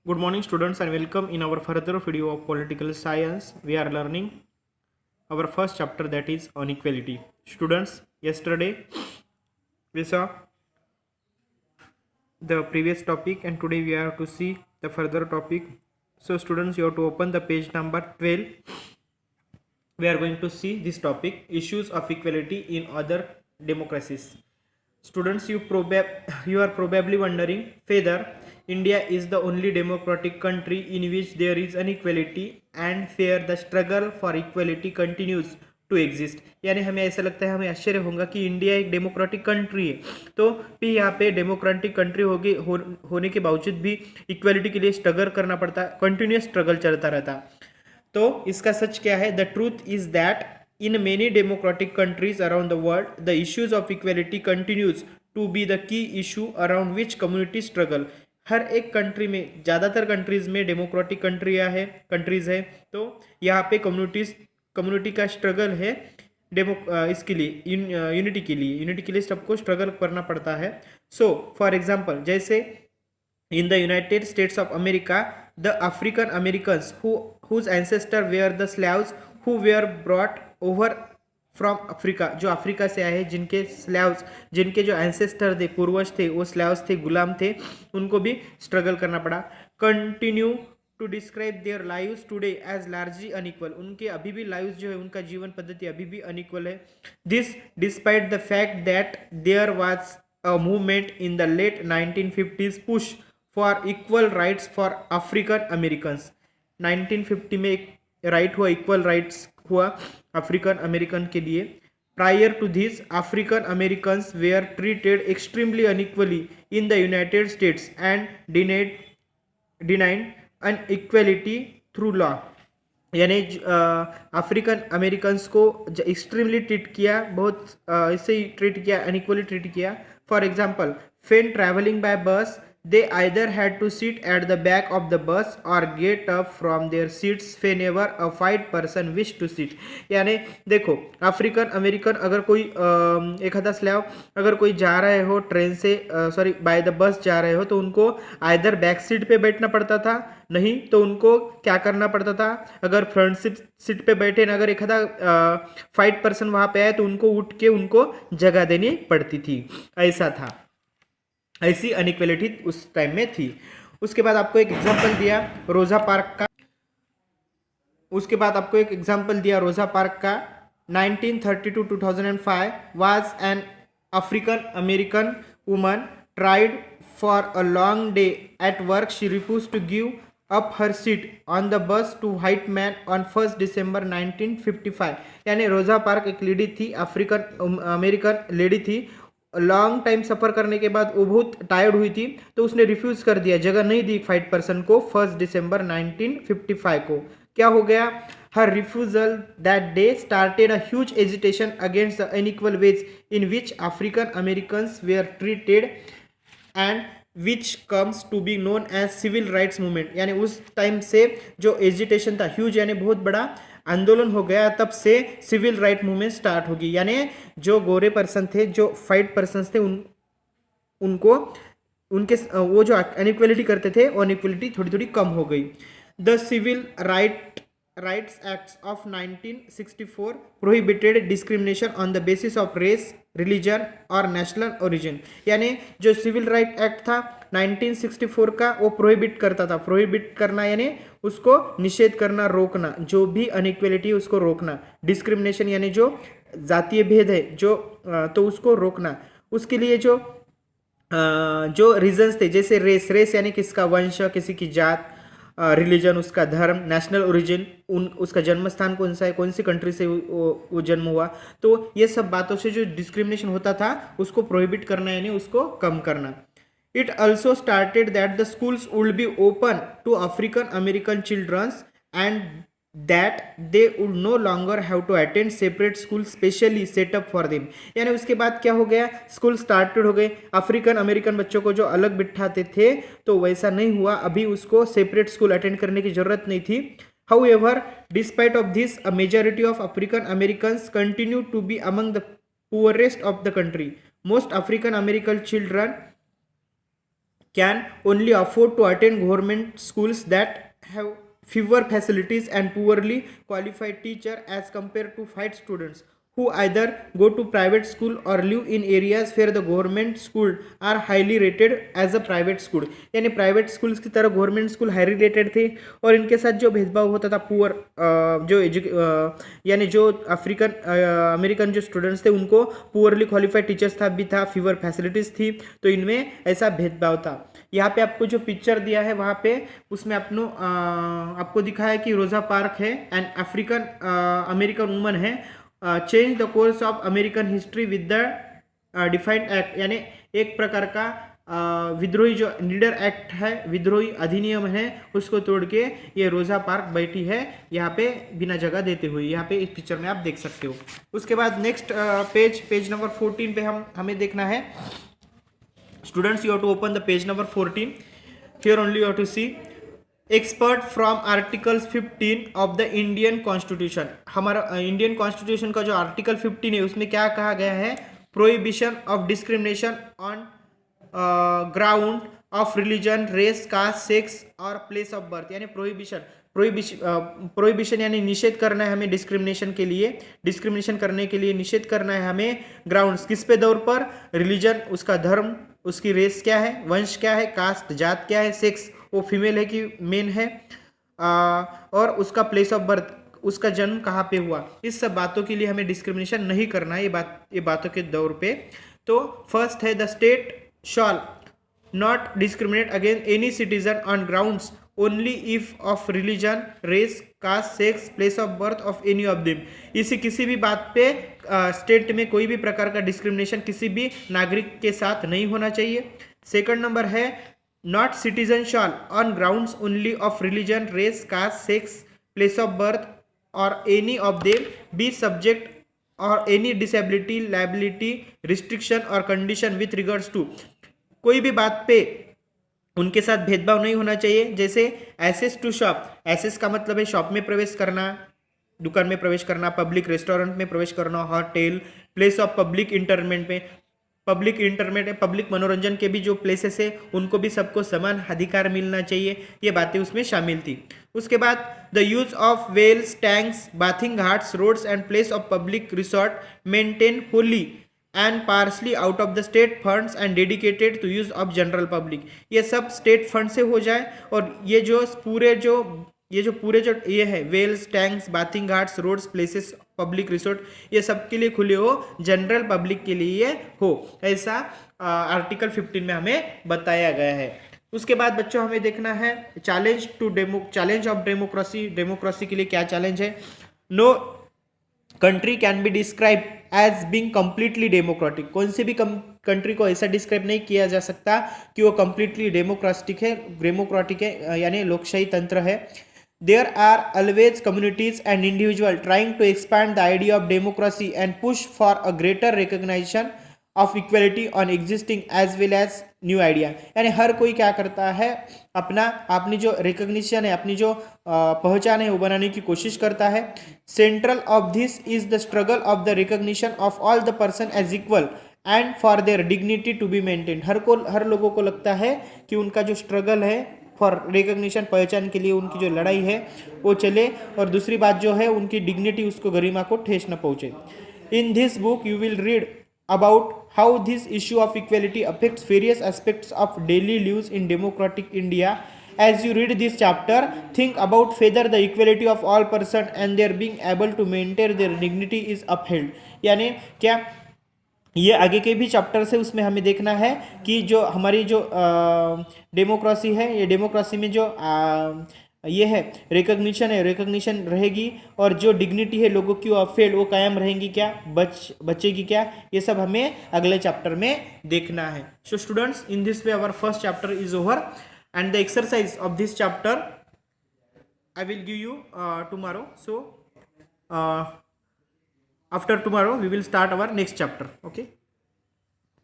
Good morning, students, and welcome in our further video of political science. We are learning our first chapter, that is inequality. Students, yesterday we saw the previous topic, and today we are to see the further topic. So, students, you have to open the page number 12. We are going to see this topic, issues of equality in other democracies. Students, you are probably wondering whether India is the only democratic country in which there is inequality and where the struggle for equality continues to exist. यानी हमें ऐसा लगता है, हमें आश्चर्य होगा कि India एक डेमोक्रेटिक कंट्री है, तो भी यहाँ पे डेमोक्रेटिक कंट्री होने के बावजूद भी इक्वलिटी के लिए स्ट्रगल करना पड़ता, कंटिन्यूस स्ट्रगल चलता रहता। तो इसका सच क्या है? The truth is that in many democratic countries around the world, the issues of equality continues to be the key issue around which communities struggle. हर एक कंट्री में, ज़्यादातर कंट्रीज में डेमोक्रेटिक कंट्रीज है, तो यहाँ पे कम्युनिटी का स्ट्रगल है इसके लिए, यूनिटी के लिए सबको स्ट्रगल करना पड़ता है। सो फॉर एग्जाम्पल, जैसे in the United States of America, the African Americans whose ancestors were the slaves who were brought over from Africa, जो अफ्रीका से आए हैं, जिनके स्लैव्स, जिनके जो एंसेस्टर थे, पूर्वज थे, वो स्लैव्स थे, गुलाम थे, उनको भी स्ट्रगल करना पड़ा। Continue to describe their lives today as largely unequal, उनके अभी भी लाइव्स जो है, उनका जीवन पद्धति अभी भी अनइक्वल है। This despite the fact that there was a movement in the late 1950s push for equal rights for African Americans. 1950 में एक राइट हुआ, इक्वल राइट्स हुआ अफ्रीकन अमेरिकन के लिए। Prior to this, African Americans were treated extremely unequally in the United States and denied inequality through law. यानी African Americans को extremely treat किया, बहुत इससे ही ट्रीट किया, अनइक्वली ट्रीट किया। For example, when traveling by bus, they either had to sit at the back of the bus or get up from their seats whenever a white person wished to sit. यानी देखो, African American अगर कोई एक आधा slave अगर कोई जा रहे हो ट्रेन से, सॉरी बाय द बस जा रहे हो, तो उनको आइदर बैक सीट पे बैठना पड़ता था, नहीं तो उनको क्या करना पड़ता था, अगर फ्रंट सीट पे बैठे ना, अगर एक आधा वाइट पर्सन वहाँ पे आए तो उनको उठ के उनको जगह देनी पड़ती थी। ऐसा था, ऐसी अनइक्वलिटी उस टाइम में थी। उसके बाद आपको एक एग्जांपल दिया रोजा पार्क का, रोजा पार्क का। 1930 to 2005 was an African American woman tried for a long day at work. She refused to give up her seat on the bus to white man on 1st December 1955। यानी रोजा park एक lady थी, African American lady थी, long time सफ़र करने के बाद वो बहुत टायर्ड हुई थी, तो उसने रिफ्यूज़ कर दिया, जगह नहीं दी फाइट पर्सन को 1 दिसंबर 1955 को। क्या हो गया? Her refusal that day started a huge agitation against the unequal wage in which African Americans were treated and which comes to be known as civil rights movement. यानी उस टाइम से जो agitation था, ह्यूज यानी बहुत बड़ा आंदोलन हो गया, तब से सिविल राइट मूवमेंट स्टार्ट होगी। यानी जो गोरे पर्सन थे, जो फाइट पर्सन थे, उनको उनके वो जो अनइक्वलिटी करते थे, वो अनइक्वलिटी थोड़ी थोड़ी कम हो गई। The civil rights acts of 1964 prohibited discrimination on the basis of race, religion और नेशनल ओरिजिन। यानी जो सिविल राइट एक्ट था 1964 का, वो प्रोहिबिट करता था। प्रोहिबिट करना यानी उसको निषेध करना, रोकना, जो भी अनइक्वलिटी उसको रोकना। डिस्क्रिमिनेशन यानी जो जातीय भेद है, जो तो उसको रोकना। उसके लिए जो रीजंस थे, जैसे रेस यानी किसका वंश, किसी की जात, रिलीजन उसका धर्म, नेशनल ओरिजिन उसका जन्म स्थान कौन सा है, कौन सी कंट्री से वो जन्म हुआ, तो ये सब बातों से जो डिस्क्रिमिनेशन होता था उसको प्रोहिबिट करना यानी उसको कम करना। It also started that the schools would be open to African American children and that they would no longer have to attend separate school specially set up for them। यानी उसके बाद क्या हो गया, स्कूल स्टार्टेड हो गए, African American बच्चों को जो अलग बिठाते थे तो वैसा नहीं हुआ, अभी उसको सेपरेट स्कूल अटेंड करने की जरूरत नहीं थी। However, despite of this, a majority of African Americans continue to be among the poorest of the country. Most African American children can only afford to attend government schools that have fewer facilities and poorly qualified teacher as compared to white students who either go to private school or live in areas where the government school are highly rated as a private school। यानी private schools की तरह government school highly rated थे और इनके साथ जो भेदभाव होता था पुअर जो यानी जो अफ्रीकन अमेरिकन जो स्टूडेंट्स थे उनको पुअरली क्वालिफाइड टीचर्स था भी था, फीवर फैसिलिटीज़ थी, तो इनमें ऐसा भेदभाव था। यहाँ पे आपको जो पिक्चर दिया है वहाँ पे उसमें आपको दिखा है कि रोजा पार्क है एंड अफ्रीकन अमेरिकन वुमन है, change the course of American history with the defined act, यानी एक प्रकार का विद्रोही जो लीडर एक्ट है, विद्रोही अधिनियम है, उसको तोड़ के ये रोजा पार्क बैठी है यहाँ पे बिना जगह देते हुए। यहाँ पे इस पिक्चर में आप देख सकते हो। उसके बाद नेक्स्ट पेज नंबर 14 पे हमें देखना है। Students, you have to open the page number 14. Here only you have to see expert from articles 15 of the Indian Constitution। हमारा इंडियन कॉन्स्टिट्यूशन का जो आर्टिकल 15 है उसमें क्या कहा गया है? Prohibition of discrimination on ground of religion, race, caste, sex और प्लेस ऑफ बर्थ, यानी प्रोहिबिशन यानी निषेध करना है हमें डिस्क्रिमिनेशन के लिए, डिस्क्रिमिनेशन करने के लिए निषेध करना है हमें ग्राउंड्स किस पे दौर पर? रिलीजन, उसका धर्म, उसकी रेस क्या है, वंश क्या है, कास्ट जात क्या है, सेक्स वो फीमेल है कि मेन है, और उसका प्लेस ऑफ बर्थ, उसका जन्म कहाँ पे हुआ। इस सब बातों के लिए हमें डिस्क्रिमिनेशन नहीं करना है ये बातों के दौर पे। तो फर्स्ट है the state shall not discriminate against any citizen on grounds only if of religion, race, caste, sex, place of birth of any of them. इसी किसी भी बात पे स्टेट में कोई भी प्रकार का डिस्क्रिमिनेशन किसी भी नागरिक के साथ नहीं होना चाहिए। सेकंड नंबर है not citizen shall on grounds only of religion, race, caste, sex, place of birth or any of them be subject or any disability, liability, restriction or condition with regards to. कोई भी बात पे उनके साथ भेदभाव नहीं होना चाहिए। जैसे एक्सेस टू शॉप, एक्सेस का मतलब है शॉप में प्रवेश करना, दुकान में प्रवेश करना, पब्लिक रेस्टोरेंट में प्रवेश करना, hotel, place of public entertainment में, पब्लिक मनोरंजन के भी जो प्लेसेस है उनको भी सबको समान अधिकार मिलना चाहिए, ये बातें उसमें शामिल थी। उसके बाद the use of wells, tanks, bathing ghats, roads and place of public resort maintain wholly and partly out of the state funds and dedicated to use of general public. ये सब स्टेट फंड से हो जाए और ये जो पूरे जो ये है wells, tanks, bathing ghats, roads, places, public resort, ये सब के लिए खुले हो, जनरल पब्लिक के लिए हो, ऐसा आर्टिकल 15 में हमें बताया गया है। उसके बाद बच्चों हमें देखना है चैलेंज ऑफ डेमोक्रेसी। डेमोक्रेसी के लिए क्या चैलेंज है? No country can be describe as being completely democratic. कौन सी भी कंट्री को ऐसा डिस्क्राइब नहीं किया जा सकता कि वो कंप्लीटली डेमोक्रेटिक है, यानी लोकशाही तंत्र है। There are always communities and individuals trying to expand the idea of democracy and push for a greater recognition of equality on existing as well as new idea। यानी हर कोई क्या करता है, अपनी जो रिकग्निशन है, अपनी जो पहचान है वो बनाने की कोशिश करता है। Central of this is the struggle of the recognition of all the person as equal and for their dignity to be maintain. हर लोगों को लगता है कि उनका जो स्ट्रगल है फॉर रिकग्निशन, पहचान के लिए उनकी जो लड़ाई है वो चले, और दूसरी बात जो है उनकी डिग्निटी, उसको गरिमा को ठेस न पहुंचे। In this book you will read about how this issue of equality affects various aspects of daily lives in democratic India. As you read this chapter, think about whether the equality of all persons and their being able to maintain their dignity is upheld। यानी क्या ये आगे के भी chapter से उसमें हमें देखना है कि जो हमारी जो डेमोक्रेसी है, ये डेमोक्रेसी में जो ये है रिकग्निशन रहेगी, और जो डिग्निटी है लोगों की अफेल वो कायम रहेंगी क्या, बचेगी क्या, ये सब हमें अगले चैप्टर में देखना है। So students, in this way our first chapter is over and the exercise of this chapter I will give you tomorrow. So after tomorrow we will start our next chapter. Okay.